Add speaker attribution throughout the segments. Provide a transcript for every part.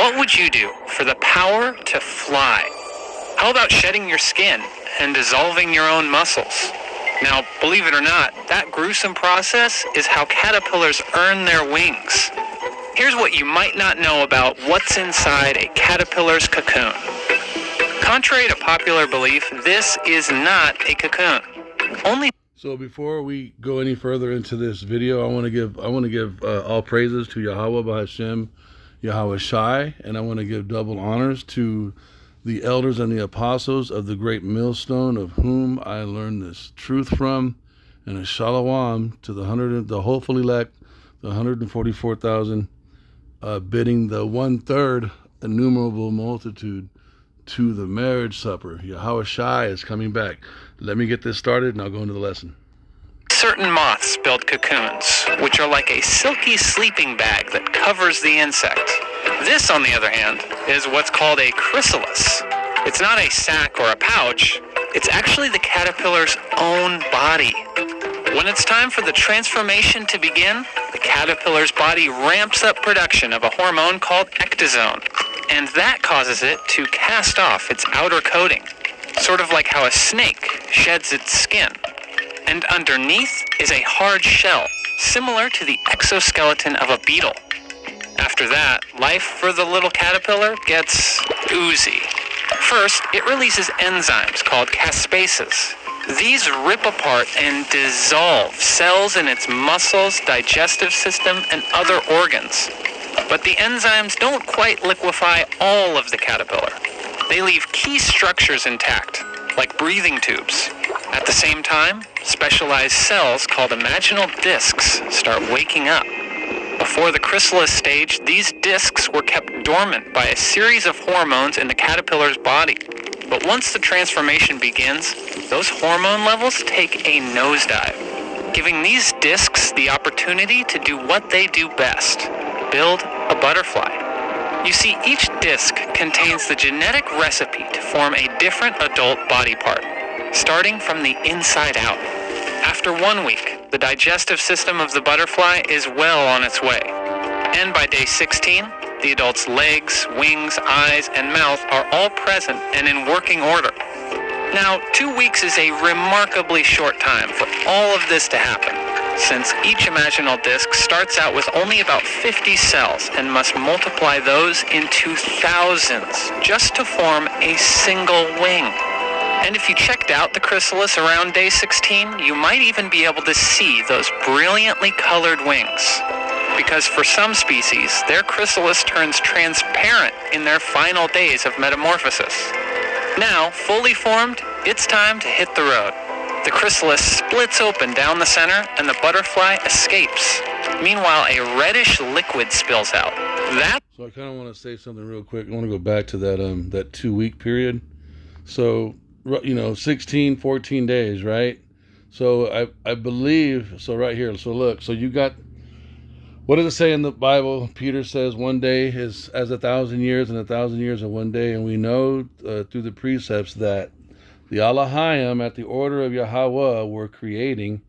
Speaker 1: What would you do for the power to fly? How about shedding your skin and dissolving your own muscles? Now, believe it or not, that gruesome process is how caterpillars earn their wings. Here's what you might not know about what's inside a caterpillar's cocoon. Contrary to popular belief, this is not a cocoon.
Speaker 2: So before we go any further into this video, I want to give all praises to Yahweh B'Hashem, Yahweh Shai, and I want to give double honors to the elders and the apostles of the great millstone, of whom I learned this truth from, and a shalom to the hopeful elect, the 144,000, bidding the 1/3 innumerable multitude to the marriage supper. Yahweh Shai is coming back. Let me get this started and I'll go into the lesson.
Speaker 1: Certain moths build cocoons, which are like a silky sleeping bag that covers the insect. This, on the other hand, is what's called a chrysalis. It's not a sac or a pouch. It's actually the caterpillar's own body. When it's time for the transformation to begin, the caterpillar's body ramps up production of a hormone called ecdysone, and that causes it to cast off its outer coating, sort of like how a snake sheds its skin. And underneath is a hard shell, similar to the exoskeleton of a beetle. After that, life for the little caterpillar gets oozy. First, it releases enzymes called caspases. These rip apart and dissolve cells in its muscles, digestive system, and other organs. But the enzymes don't quite liquefy all of the caterpillar. They leave key structures intact, like breathing tubes. At the same time, specialized cells called imaginal discs start waking up. Before the chrysalis stage, these discs were kept dormant by a series of hormones in the caterpillar's body. But once the transformation begins, those hormone levels take a nosedive, giving these discs the opportunity to do what they do best: build a butterfly. You see, each disc contains the genetic recipe to form a different adult body part, starting from the inside out. After 1 week, the digestive system of the butterfly is well on its way. And by day 16, the adult's legs, wings, eyes, and mouth are all present and in working order. Now, 2 weeks is a remarkably short time for all of this to happen, since each imaginal disc starts out with only about 50 cells and must multiply those into thousands just to form a single wing. And if you checked out the chrysalis around day 16, you might even be able to see those brilliantly colored wings. Because for some species, their chrysalis turns transparent in their final days of metamorphosis. Now, fully formed, it's time to hit the road. The chrysalis splits open down the center and the butterfly escapes. Meanwhile, a reddish liquid spills out.
Speaker 2: So I kind of want to say something real quick. I want to go back to that 2 week period. So, 16, 14 days, right? So I believe, so right here, so look, so you got, what does it say in the Bible? Peter says 1 day is as 1,000 years and 1,000 years are 1 day. And we know through the precepts that the Alahayim at the order of Yahweh were creating.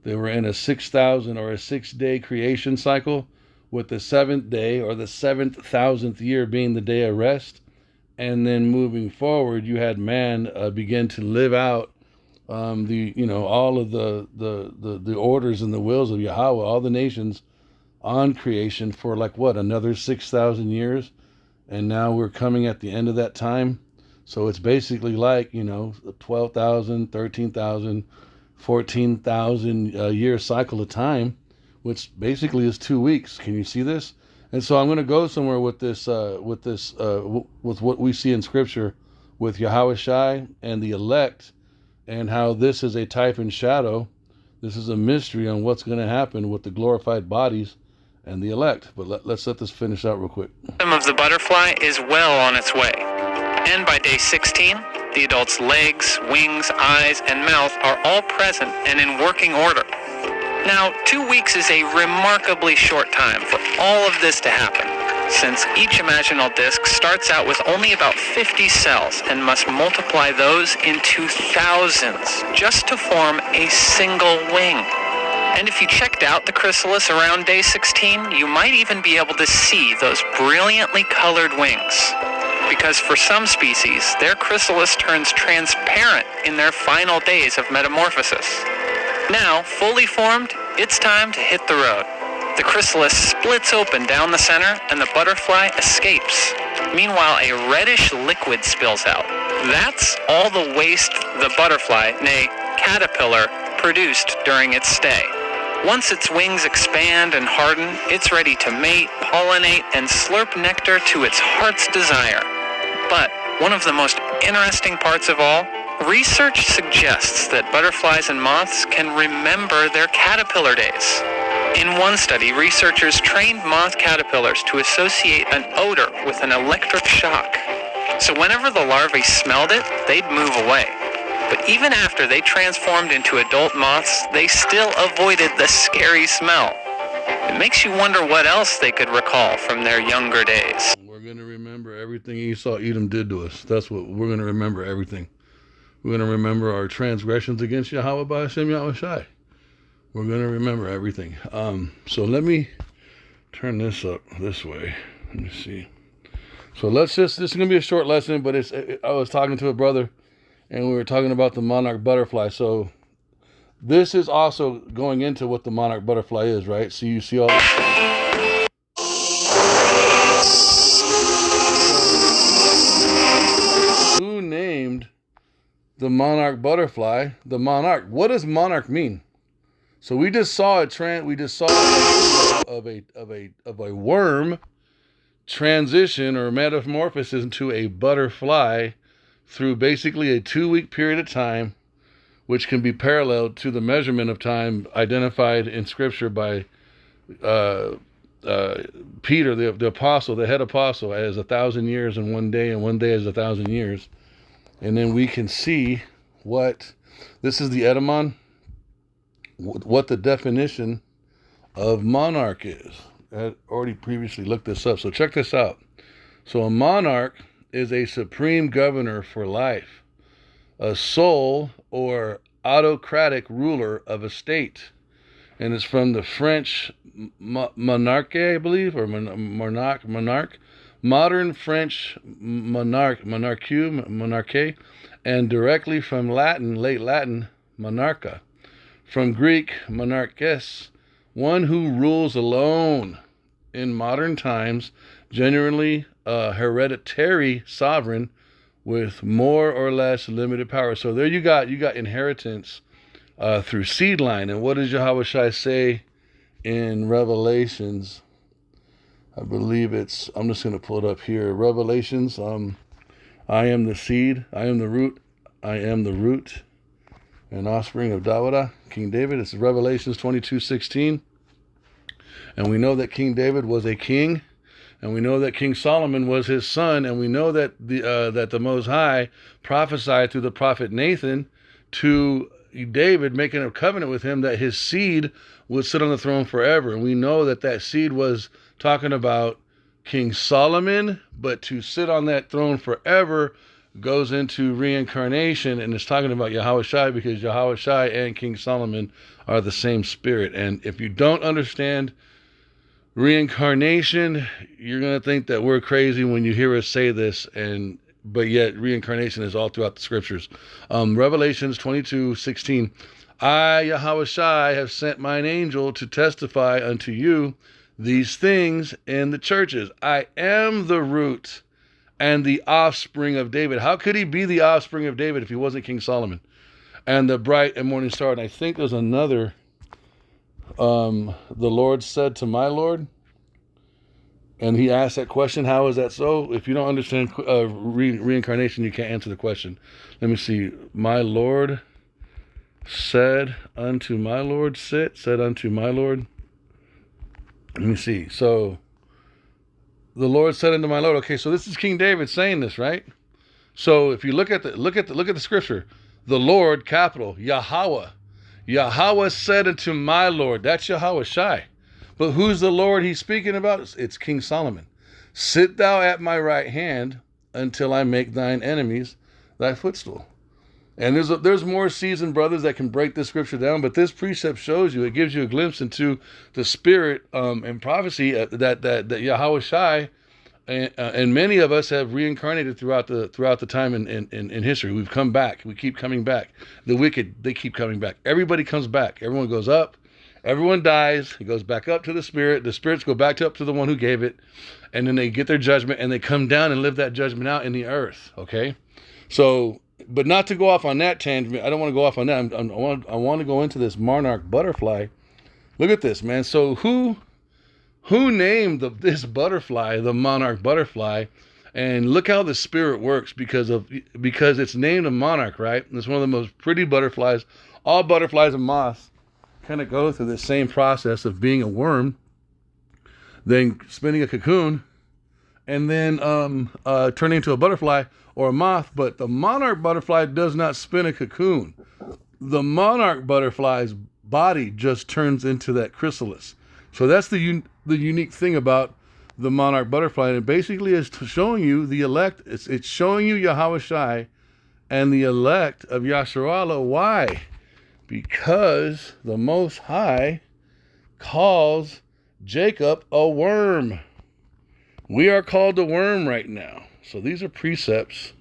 Speaker 2: They were in a 6,000 or a 6-day creation cycle, with the 7th day or the 7,000th year being the day of rest. And then moving forward, you had man begin to live out all of the orders and the wills of Yahweh, all the nations on creation for another 6,000 years. And now we're coming at the end of that time. So it's basically 12,000, 13,000, 14,000 year cycle of time, which basically is 2 weeks. Can you see this? And so I'm going to go somewhere with this, with what we see in Scripture with Yahweh Shai and the elect, and how this is a type and shadow. This is a mystery on what's going to happen with the glorified bodies and the elect. But let's let this finish out real quick.
Speaker 1: The system of the butterfly is well on its way. And by day 16, the adult's legs, wings, eyes, and mouth are all present and in working order. Now, 2 weeks is a remarkably short time for all of this to happen, since each imaginal disc starts out with only about 50 cells and must multiply those into thousands just to form a single wing. And if you checked out the chrysalis around day 16, you might even be able to see those brilliantly colored wings. Because for some species, their chrysalis turns transparent in their final days of metamorphosis. Now, fully formed, it's time to hit the road. The chrysalis splits open down the center and the butterfly escapes. Meanwhile, a reddish liquid spills out. That's all the waste the butterfly, nay, caterpillar, produced during its stay. Once its wings expand and harden, it's ready to mate, pollinate, and slurp nectar to its heart's desire. But one of the most interesting parts of all, research suggests that butterflies and moths can remember their caterpillar days. In one study, researchers trained moth caterpillars to associate an odor with an electric shock. So whenever the larvae smelled it, they'd move away. But even after they transformed into adult moths, they still avoided the scary smell. It makes you wonder what else they could recall from their younger days.
Speaker 2: We're going to remember everything Esau, Edom did to us. That's what we're going to remember, everything. We're going to remember our transgressions against Yahweh by Hashem Yahweh Shai. We're going to remember everything. So let me turn this up this way. Let me see. So this is going to be a short lesson, but I was talking to a brother, and we were talking about the monarch butterfly. So this is also going into what the monarch butterfly is, right? So you see all who named the monarch butterfly the monarch? What does monarch mean? So we just saw of a worm transition or metamorphosis into a butterfly through basically a 2-week period of time, which can be paralleled to the measurement of time identified in Scripture by Peter, the apostle, the head apostle, as 1,000 years in one day, and one day as 1,000 years. And then we can see this is the etymon, what the definition of monarch is. I already previously looked this up, so check this out. So a monarch is a supreme governor for life, a sole or autocratic ruler of a state. And it's from the French monarque, I believe, or monarch, modern French monarque, and directly from Latin, late Latin, monarcha. From Greek, monarchos, one who rules alone. In modern times, generally a hereditary sovereign with more or less limited power. So there you got inheritance through seed line. And what does Yahweh Shai say in Revelations? I believe I'm just going to pull it up here. Revelations, I am the seed, I am the root and offspring of Davidah, King David. It's Revelations 22:16. And we know that King David was a king, and we know that King Solomon was his son, and we know that the Most High prophesied through the prophet Nathan to David, making a covenant with him that his seed would sit on the throne forever. And we know that seed was talking about King Solomon, but to sit on that throne forever goes into reincarnation, and it's talking about Yahweh Shai, because Yahweh Shai and King Solomon are the same spirit. And if you don't understand reincarnation, you're going to think that we're crazy when you hear us say this, but yet reincarnation is all throughout the scriptures. Revelations 22:16, I, Yahweh Shai, have sent mine angel to testify unto you these things in the churches. I am the root and the offspring of David. How could he be the offspring of David if he wasn't King Solomon? And the bright and morning star. And I think there's another, the Lord said to my Lord, and he asked that question, how is that so? If you don't understand reincarnation, you can't answer the question. Let me see. My Lord said unto my Lord, said unto my Lord. Let me see. So the Lord said unto my Lord. Okay, so this is King David saying this, right? So if you look at the scripture, the Lord, capital, Yahweh. Yahweh said unto my Lord. That's Yahweh Shai. But who's the Lord he's speaking about? It's King Solomon. Sit thou at my right hand until I make thine enemies thy footstool. And there's more seasoned brothers that can break this scripture down, but this precept shows you, it gives you a glimpse into the spirit and prophecy that Yahweh Shai and many of us have reincarnated throughout the time in history. We've come back. We keep coming back. The wicked, they keep coming back. Everybody comes back. Everyone goes up. Everyone dies. It goes back up to the spirit. The spirits go back up to the one who gave it, and then they get their judgment and they come down and live that judgment out in the earth. Okay, so. But not to go off on that tangent. I don't want to go off on that. I want to go into this monarch butterfly. Look at this, man. So who named this butterfly the monarch butterfly? And look how the spirit works because it's named a monarch, right? It's one of the most pretty butterflies. All butterflies and moths kind of go through the same process of being a worm, then spinning a cocoon, and then turning into a butterfly or a moth. But the monarch butterfly does not spin a cocoon. The monarch butterfly's body just turns into that chrysalis. So that's the unique thing about the monarch butterfly. And it basically is showing you the elect. It's showing you Yahweh Shai and the elect of Yasharallah. Why? Because the Most High calls Jacob a worm. We are called a worm right now. So these are precepts.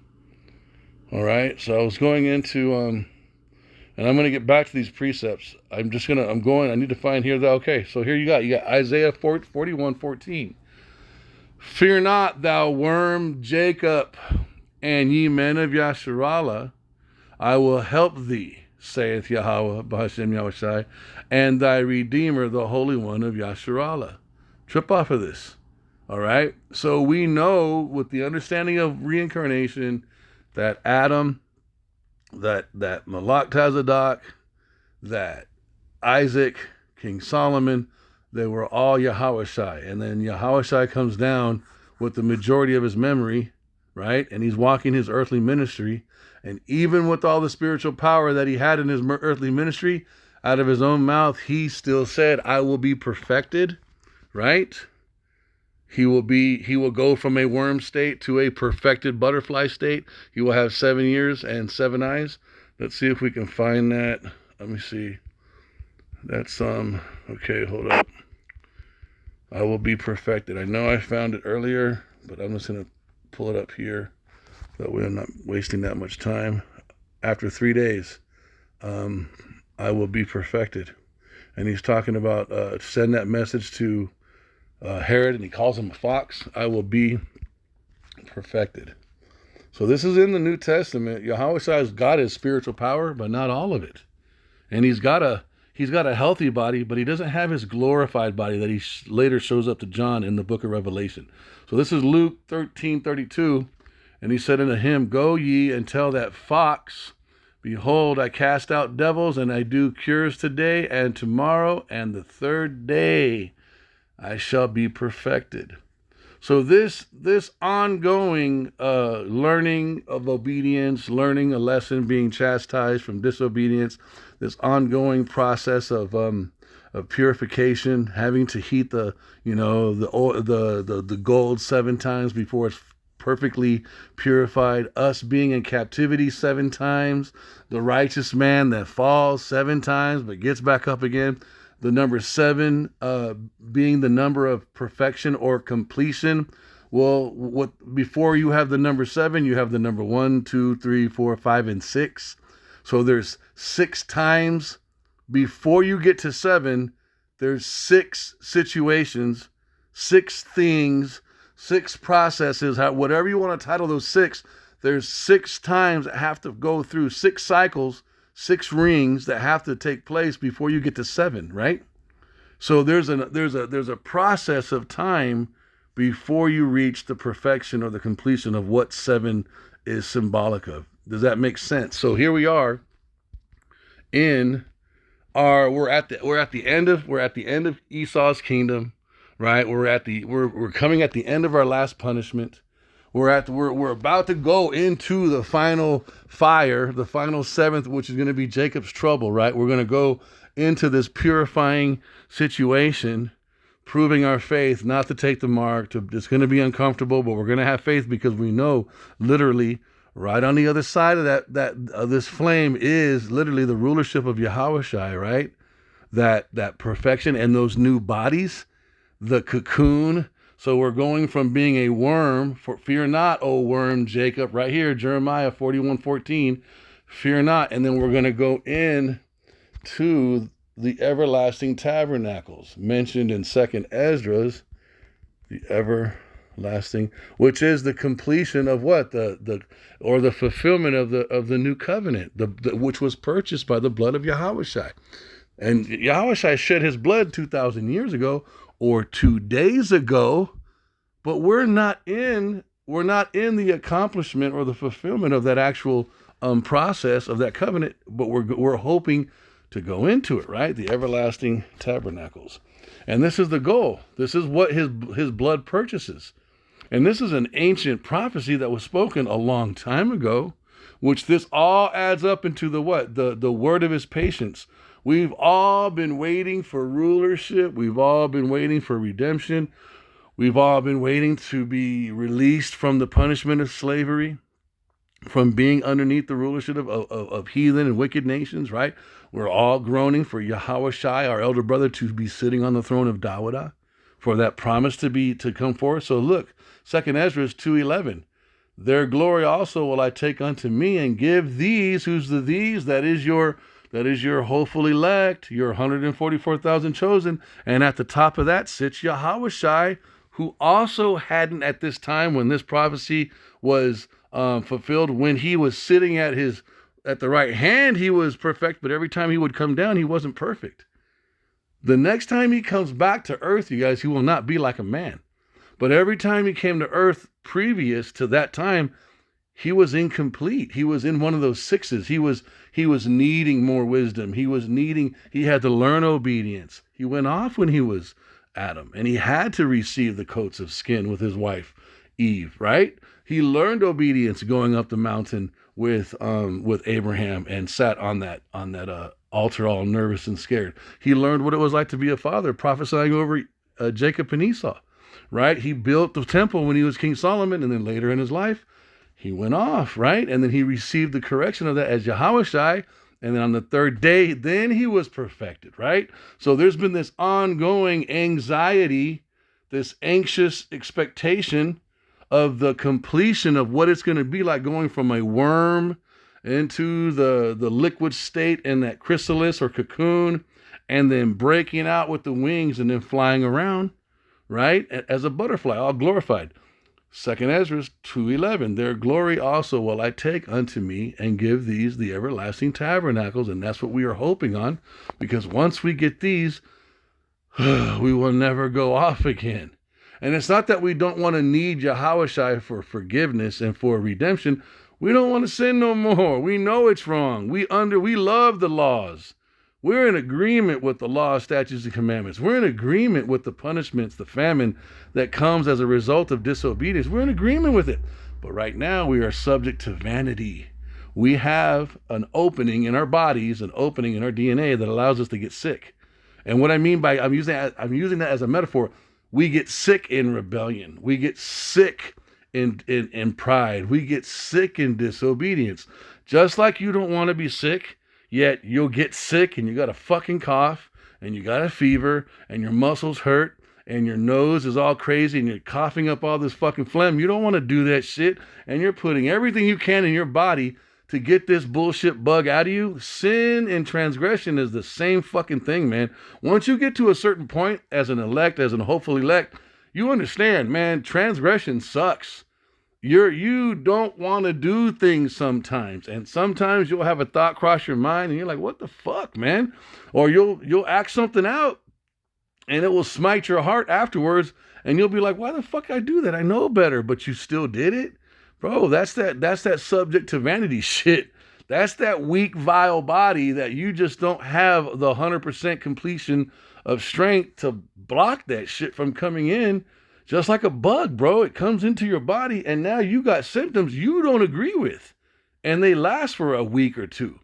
Speaker 2: All right. So I was going into, and I'm going to get back to these precepts. I need to find here okay. So here you got Isaiah 41:14. Fear not, thou worm Jacob, and ye men of Yasharallah, I will help thee, saith Yahweh, B'Hashem Yahushai, and thy Redeemer, the Holy One of Yasharallah. Trip off of this. All right. So we know with the understanding of reincarnation that Adam, that Malach Tazadok, that Isaac, King Solomon, they were all Yahweh Shai. And then Yahweh Shai comes down with the majority of his memory, right? And he's walking his earthly ministry. And even with all the spiritual power that he had in his earthly ministry, out of his own mouth, he still said, I will be perfected, right? He will go from a worm state to a perfected butterfly state. He will have 7 years and 7 eyes. Let's see if we can find that. Let me see. That's okay, hold up. I will be perfected. I know I found it earlier, but I'm just going to pull it up here. That way I'm not wasting that much time. After 3 days, I will be perfected. And he's talking about send that message to Herod, and he calls him a fox. I will be perfected. So this is in the New Testament. Yahweh Shai's got his spiritual power, but not all of it. And he's got a healthy body, but he doesn't have his glorified body that he later shows up to John in the book of Revelation. So this is Luke 13:32, and he said unto him, Go ye and tell that fox, Behold, I cast out devils, and I do cures today and tomorrow, and the third day I shall be perfected. So this ongoing learning of obedience, learning a lesson, being chastised from disobedience, this ongoing process of purification, having to heat the gold 7 times before it's perfectly purified, us being in captivity 7 times, the righteous man that falls 7 times but gets back up again. The number 7 being the number of perfection or completion. Well, before you have the number 7, you have the number 1, 2, 3, 4, 5, and 6. So there's 6 times before you get to 7. There's 6 situations, 6 things, 6 processes. Whatever you want to title those 6. There's 6 times that have to go through 6 cycles. 6 rings that have to take place before you get to 7, right? So there's a process of time before you reach the perfection or the completion of what 7 is symbolic of. Does that make sense? So here we are we're at the end of Esau's kingdom, right? We're coming at the end of our last punishment. We're about to go into the final fire, the final 7th, which is going to be Jacob's trouble, right? We're going to go into this purifying situation, proving our faith, not to take the mark. It's going to be uncomfortable, but we're going to have faith because we know literally Right on the other side of this flame is literally the rulership of Yahushua, right? That perfection and those new bodies, the cocoon. So we're going from being a worm, fear not, O worm, Jacob, right here, Jeremiah 41:14, fear not. And then we're going to go in to the everlasting tabernacles mentioned in 2nd Esdras, the everlasting, which is the completion of what? The fulfillment of the new covenant, which was purchased by the blood of Yahushua. And Yahushua shed his blood 2,000 years ago or 2 days ago, but we're not in the accomplishment or the fulfillment of that actual process of that covenant, but we're hoping to go into it, right? The everlasting tabernacles. And this is the goal. This is what his blood purchases. And this is an ancient prophecy that was spoken a long time ago, which this all adds up into the what? The word of his patience. We've all been waiting for rulership. We've all been waiting for redemption. We've all been waiting to be released from the punishment of slavery, from being underneath the rulership of heathen and wicked nations, right? We're all groaning for Yahushua, our elder brother, to be sitting on the throne of Dawidah, for that promise to come forth. So look, 2nd Ezra 2:11. Their glory also will I take unto me and give these, who's the these? That is your hopeful elect, your 144,000 chosen. And at the top of that sits Yahushua, who also hadn't at this time when this prophecy was fulfilled, when he was sitting at the right hand, he was perfect, but every time he would come down, he wasn't perfect. The next time he comes back to earth, you guys, he will not be like a man. But every time he came to earth previous to that time, he was incomplete. He was in one of those sixes. He was needing more wisdom. He had to learn obedience. He went off when he was Adam, and he had to receive the coats of skin with his wife, Eve, right? He learned obedience going up the mountain with Abraham and sat on that altar all nervous and scared. He learned what it was like to be a father, prophesying over Jacob and Esau, right? He built the temple when he was King Solomon, and then later in his life, he went off, right? And then he received the correction of that as Yahushua, and then on the third day, then he was perfected, right? So there's been this ongoing anxiety, this anxious expectation of the completion of what it's going to be like going from a worm into the liquid state in that chrysalis or cocoon, and then breaking out with the wings and then flying around, right? As a butterfly, all glorified. 2nd Ezra 2:11, their glory also will I take unto me and give these the everlasting tabernacles. And that's what we are hoping on, because once we get these, we will never go off again. And it's not that we don't want to need Yahushua for forgiveness and for redemption. We don't want to sin no more. We know it's wrong. We love the laws. We're in agreement with the law, statutes, and commandments. We're in agreement with the punishments, the famine that comes as a result of disobedience. We're in agreement with it. But right now we are subject to vanity. We have an opening in our bodies, an opening in our DNA that allows us to get sick. And what I mean by, I'm using that as a metaphor. We get sick in rebellion. We get sick in pride. We get sick in disobedience. Just like you don't want to be sick, yet you'll get sick and you got a fucking cough and you got a fever and your muscles hurt and your nose is all crazy and you're coughing up all this fucking phlegm. You don't want to do that shit, and you're putting everything you can in your body to get this bullshit bug out of you. Sin and transgression is the same fucking thing, man. Once you get to a certain point as an hopeful elect, you understand, man, transgression sucks. You don't want to do things sometimes, and sometimes you'll have a thought cross your mind and you're like, what the fuck, man? Or you'll act something out and it will smite your heart afterwards, and you'll be like, why the fuck I do that? I know better, but you still did it. Bro, that's that subject to vanity shit. That's that weak, vile body that you just don't have the 100% completion of strength to block that shit from coming in. Just like a bug, bro. It comes into your body, and now you got symptoms you don't agree with. And they last for a week or two.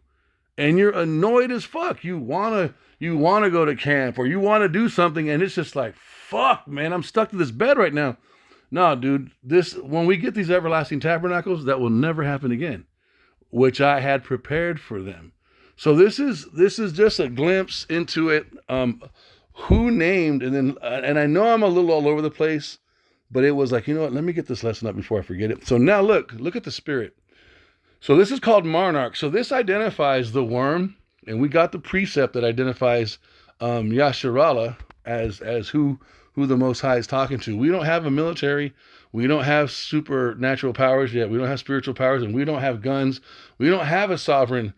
Speaker 2: And you're annoyed as fuck. You wanna go to camp, or you want to do something, and it's just like, fuck, man, I'm stuck to this bed right now. No, dude, this when we get these everlasting tabernacles, that will never happen again, which I had prepared for them. So this is just a glimpse into it. Who named, and I know I'm a little all over the place, but it was like, you know what? Let me get this lesson up before I forget it. So now look at the spirit. So this is called monarch. So this identifies the worm, and we got the precept that identifies Yasharallah as who the Most High is talking to. We don't have a military. We don't have supernatural powers yet. We don't have spiritual powers, and we don't have guns. We don't have a sovereign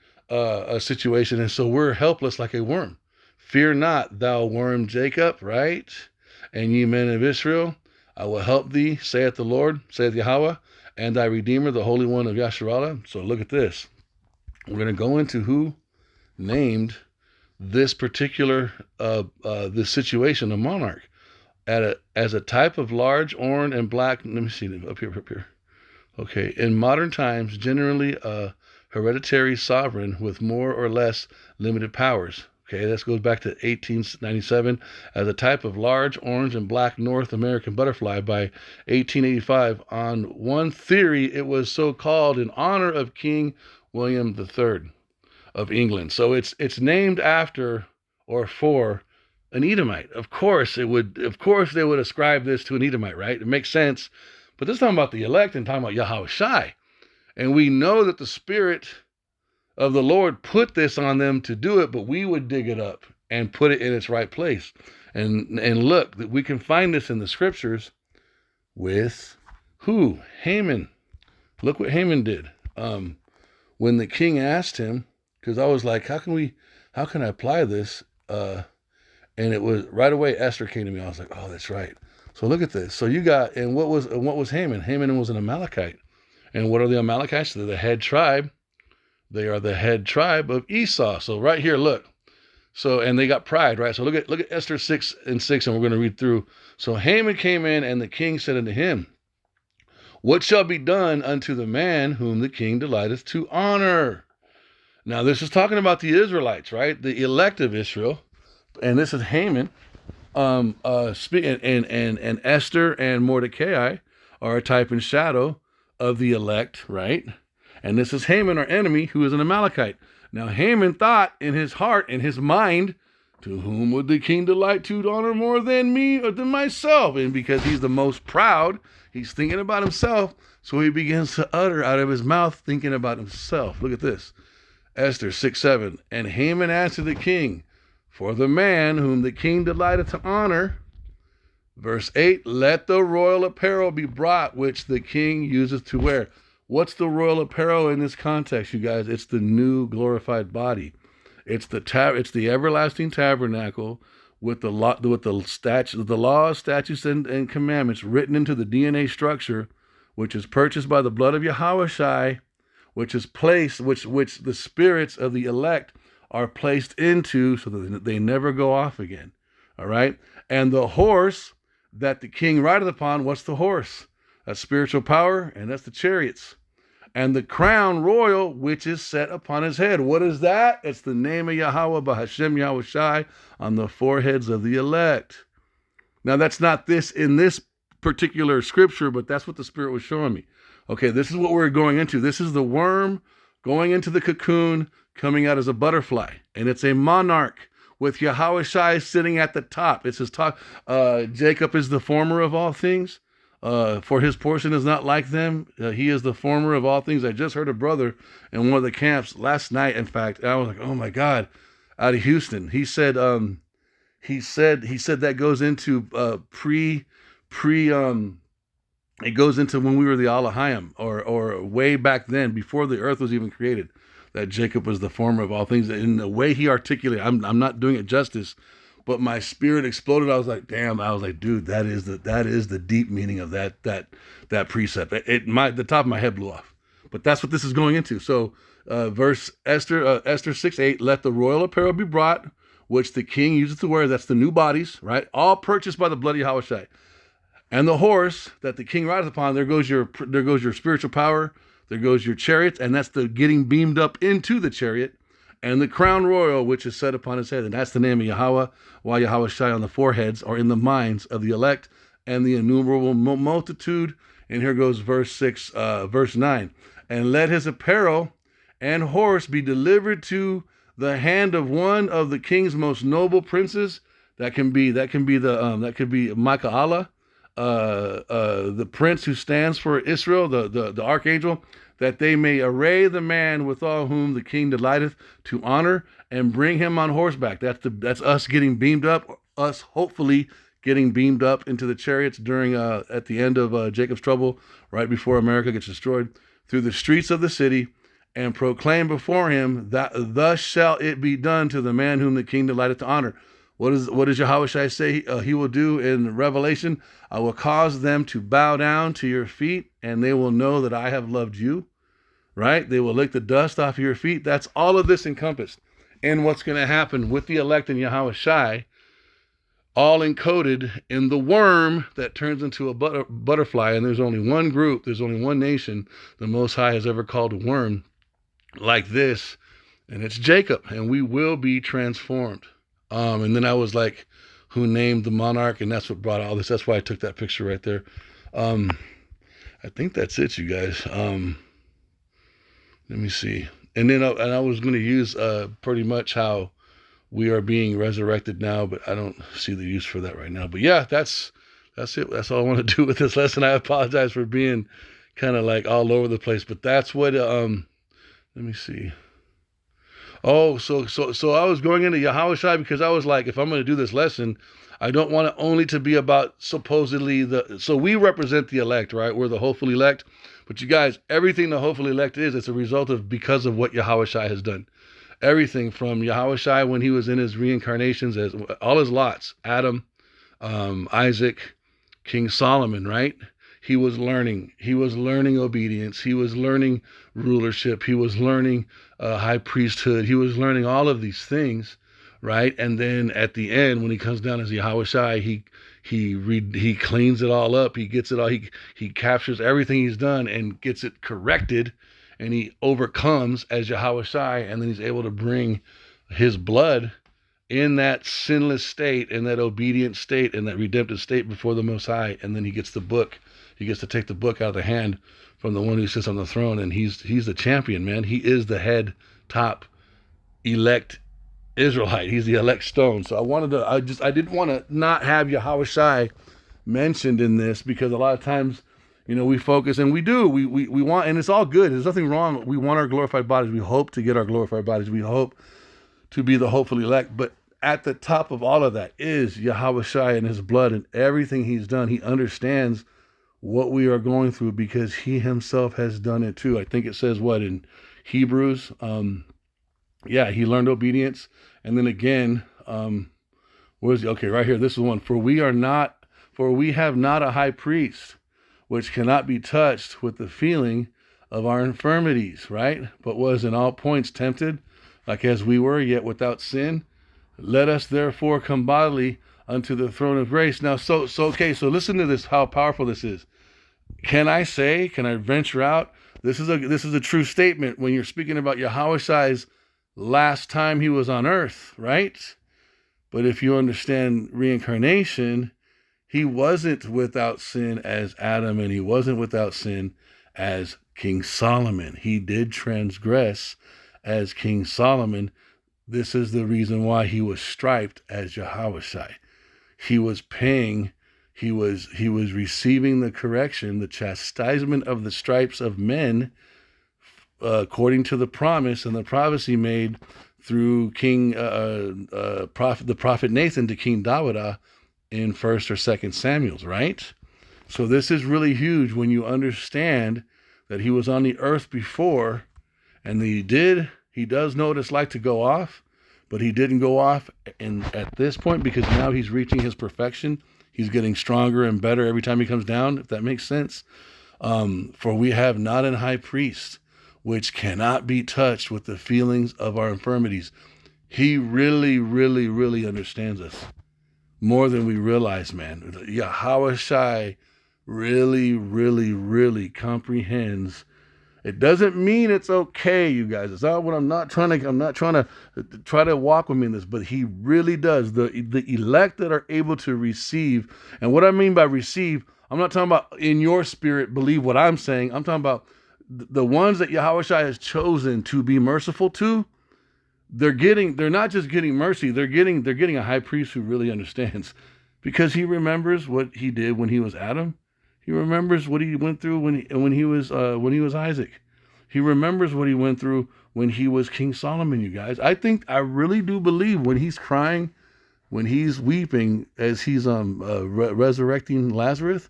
Speaker 2: situation, and so we're helpless like a worm. Fear not, thou worm Jacob, right? And ye men of Israel, I will help thee, saith the Lord, saith Yahweh, and thy Redeemer, the Holy One of Yasharallah. So look at this. We're going to go into who named this particular this situation a monarch as a type of large orange and black. Let me see up here. Okay, in modern times, generally a hereditary sovereign with more or less limited powers. Okay, this goes back to 1897 as a type of large orange and black North American butterfly. By 1885, on one theory, it was so called in honor of King William III of England. So it's named after or for an Edomite. Of course they would ascribe this to an Edomite, right? It makes sense. But this is talking about the elect and talking about Yahweh Shai. And we know that the Spirit of the Lord put this on them to do it, but we would dig it up and put it in its right place. And look, that we can find this in the scriptures with who? Haman. Look what Haman did. When the king asked him, because I was like, how can I apply this? And it was right away Esther came to me. I was like, oh, that's right. So look at this. So you got, and what was Haman? Haman was an Amalekite. And what are the Amalekites? They're the head tribe. They are the head tribe of Esau. So right here, look. So, and they got pride, right? So look at Esther 6:6, and we're going to read through. So Haman came in, and the king said unto him, what shall be done unto the man whom the king delighteth to honor? Now, this is talking about the Israelites, right? The elect of Israel. And this is Haman. And Esther and Mordecai are a type and shadow of the elect, right? And this is Haman, our enemy, who is an Amalekite. Now, Haman thought in his heart, in his mind, to whom would the king delight to honor more than me or than myself? And because he's the most proud, he's thinking about himself. So he begins to utter out of his mouth, thinking about himself. Look at this. Esther 6:7. And Haman answered the king, for the man whom the king delighted to honor. Verse 8, let the royal apparel be brought, which the king useth to wear. What's the royal apparel in this context, you guys? It's the new glorified body. It's the everlasting tabernacle with the laws, statutes, and commandments written into the DNA structure, which is purchased by the blood of Yahweh Shai, which is placed, which the spirits of the elect are placed into, so that they never go off again. All right, and the horse that the king rideth upon. What's the horse? That's spiritual power, and that's the chariots. And the crown royal, which is set upon his head. What is that? It's the name of Yahweh, Bahashem Yahweh Shai, on the foreheads of the elect. Now, that's not this in this particular scripture, but that's what the Spirit was showing me. Okay, this is what we're going into. This is the worm going into the cocoon, coming out as a butterfly. And it's a monarch with Yahweh Shai sitting at the top. It says, Jacob is the former of all things. For his portion is not like them. He is the former of all things. I just heard a brother in one of the camps last night, in fact, I was like, oh my God, out of Houston. He said that goes into it goes into when we were the Alahayim, or way back then, before the earth was even created, that Jacob was the former of all things. In the way he articulated, I'm not doing it justice, but my spirit exploded. I was like, damn. I was like, dude, that is the deep meaning of that precept. The top of my head blew off. But that's what this is going into. So, verse Esther 6:8, let the royal apparel be brought, which the king uses to wear. That's the new bodies, right? All purchased by the blood of Yahweh Shai. And the horse that the king rides upon, there goes your spiritual power, there goes your chariot, and that's the getting beamed up into the chariot. And the crown royal, which is set upon his head. And that's the name of Yahweh, why Yahweh Shai on the foreheads, or in the minds of the elect. and the innumerable multitude. And here goes verse 9. And let his apparel and horse be delivered to the hand of one of the king's most noble princes. That could be Michaela, the prince who stands for Israel, the archangel, that they may array the man withal whom the king delighteth to honor, and bring him on horseback. That's us getting beamed up, us hopefully getting beamed up into the chariots during at the end of Jacob's trouble, right before America gets destroyed, through the streets of the city, and proclaim before him that thus shall it be done to the man whom the king delighteth to honor. What does Yahushua say he will do in Revelation? I will cause them to bow down to your feet, and they will know that I have loved you. Right? They will lick the dust off your feet. That's all of this encompassed. And what's going to happen with the elect in Yahushua, all encoded in the worm that turns into a butterfly. And there's only one group, there's only one nation the Most High has ever called a worm like this, and it's Jacob. And we will be transformed. And then I was like, who named the monarch? And that's what brought all this. That's why I took that picture right there. I think that's it, you guys. Let me see. And then I was going to use pretty much how we are being resurrected now, but I don't see the use for that right now. But yeah, that's it. That's all I want to do with this lesson. I apologize for being kind of like all over the place, but that's what, let me see. Oh, so I was going into Yahushua because I was like, if I'm going to do this lesson, I don't want it only to be about supposedly so we represent the elect, right? We're the hopefully elect. But you guys, everything the hopefully elect is, it's a result of because of what Yahushua has done. Everything from Yahushua when he was in his reincarnations, as all his lots, Adam, Isaac, King Solomon, right? He was learning obedience. He was learning rulership. He was learning high priesthood. He was learning all of these things, right? And then at the end, when he comes down as Yahushua, he cleans it all up. He gets it all. He captures everything he's done and gets it corrected, and he overcomes as Yahushua, and then he's able to bring his blood in that sinless state, in that obedient state, in that redemptive state before the Most High, and then he gets the book. He gets to take the book out of the hand from the one who sits on the throne, and he's the champion, man. He is the head, top, elect Israelite. He's the elect stone. So I didn't want to not have Yahushua mentioned in this, because a lot of times, we focus, and we want, and it's all good. There's nothing wrong. We want our glorified bodies. We hope to get our glorified bodies. We hope to be the hopefully elect. But at the top of all of that is Yahushua and his blood and everything he's done. He understands what we are going through because he himself has done it too. I think it says what in Hebrews, he learned obedience. And then again, where is he? Okay, right here. This is one. For we have not a high priest which cannot be touched with the feeling of our infirmities, right? But was in all points tempted, like as we were, yet without sin. Let us therefore come bodily unto the throne of grace. Now, so listen to this, how powerful this is. Can I venture out? This is a true statement when you're speaking about Yahushua's last time he was on earth, right? But if you understand reincarnation, he wasn't without sin as Adam, and he wasn't without sin as King Solomon. He did transgress as King Solomon. This is the reason why he was striped as Yahushua. He was paying, he was receiving the correction, the chastisement of the stripes of men, according to the promise and the prophecy made through the prophet Nathan to King David in 1st or 2nd Samuel's, right? So this is really huge when you understand that he was on the earth before, and he does know what it's like to go off, but he didn't go off at this point because now he's reaching his perfection. He's getting stronger and better every time he comes down, if that makes sense. For we have not an high priest which cannot be touched with the feelings of our infirmities. He really, really, really understands us more than we realize, man. Yahushua really, really, really comprehends It doesn't mean it's okay, you guys. It's not what I'm not trying to try to walk with me in this, but he really does. The elect that are able to receive, and what I mean by receive, I'm not talking about in your spirit believe what I'm saying. I'm talking about the ones that Yahushua has chosen to be merciful to. They're not just getting mercy, they're getting a high priest who really understands, because he remembers what he did when he was Adam. He remembers what he went through when he was Isaac. He remembers what he went through when he was King Solomon, you guys. I really do believe when he's crying, when he's weeping as he's resurrecting Lazarus,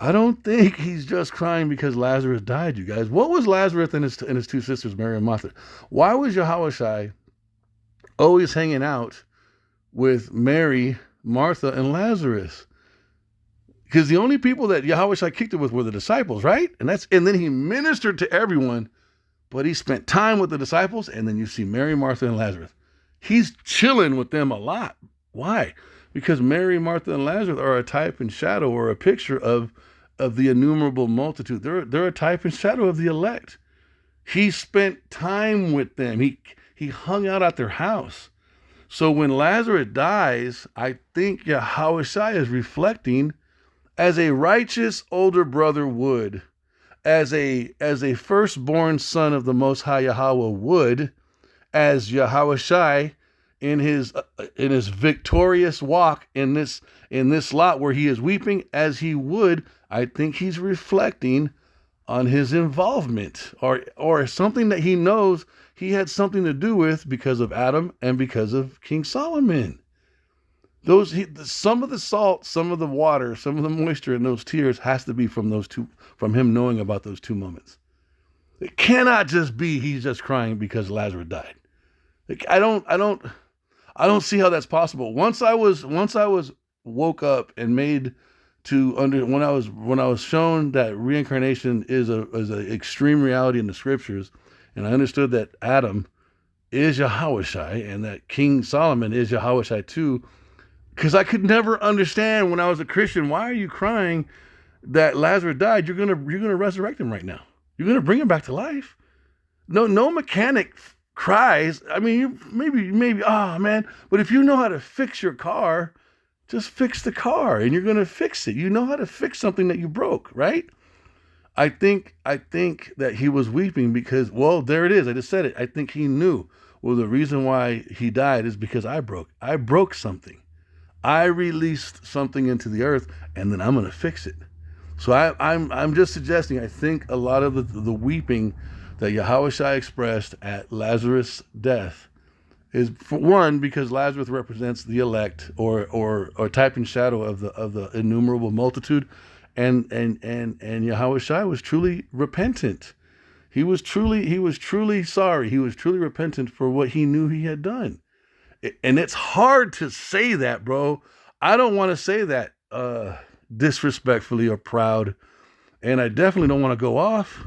Speaker 2: I don't think he's just crying because Lazarus died, you guys. What was Lazarus and his two sisters, Mary and Martha? Why was Yahushua always hanging out with Mary, Martha, and Lazarus? Because the only people that Yahushua kicked it with were the disciples, right? And then he ministered to everyone, but he spent time with the disciples, and then you see Mary, Martha, and Lazarus. He's chilling with them a lot. Why? Because Mary, Martha, and Lazarus are a type and shadow, or a picture of the innumerable multitude. They're a type and shadow of the elect. He spent time with them. He hung out at their house. So when Lazarus dies, I think Yahushua is reflecting as a righteous older brother would, as a firstborn son of the Most High Yahweh would, as Yahushua in his victorious walk in this lot where he is weeping, as he would. I think he's reflecting on his involvement or something that he knows he had something to do with because of Adam and because of King Solomon. Some of the salt, some of the water, some of the moisture in those tears has to be from him knowing about those two moments. It cannot just be he's just crying because Lazarus died. I don't see how that's possible. Once I was woke up and made to when I was shown that reincarnation is an extreme reality in the scriptures, and I understood that Adam is Yahushua and that King Solomon is Yahushua too, because I could never understand when I was a Christian, why are you crying that Lazarus died? You're gonna resurrect him right now. You're gonna bring him back to life. No mechanic cries. I mean, maybe, man. But if you know how to fix your car, just fix the car and you're going to fix it. You know how to fix something that you broke, right? I think that he was weeping because, well, there it is. I just said it. I think he knew, well, the reason why he died is because I broke something. I released something into the earth, and then I'm going to fix it. So I'm just suggesting, I think a lot of the weeping that Yahushua expressed at Lazarus' death is, for one, because Lazarus represents the elect or type and shadow of the innumerable multitude, and Yahushua was truly repentant. He was truly sorry. He was truly repentant for what he knew he had done. And it's hard to say that, bro. I don't want to say that disrespectfully or proud, and I definitely don't want to go off,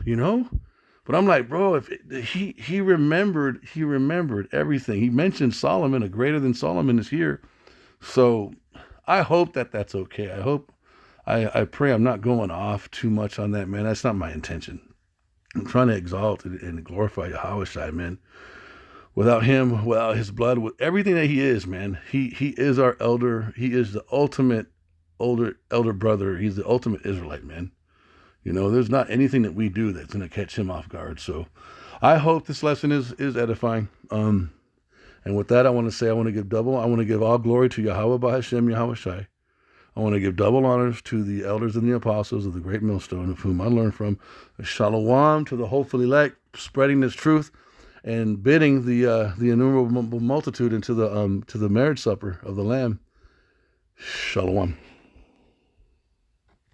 Speaker 2: But I'm like, bro, if he remembered everything. He mentioned Solomon, a greater than Solomon is here. So I hope that's okay. I pray I'm not going off too much on that, man. That's not my intention. I'm trying to exalt and glorify Yahushua, man. Without him, without his blood, with everything that he is, man, he is our elder. He is the ultimate elder brother. He's the ultimate Israelite, man. There's not anything that we do that's going to catch him off guard. So I hope this lesson is edifying. And with that, I want to give all glory to Yahweh B'Hashem Yahushai. I want to give double honors to the elders and the apostles of the great millstone, of whom I learned from. Shalom to the hopeful elect, spreading this truth and bidding the innumerable multitude into the marriage supper of the Lamb. Shalom.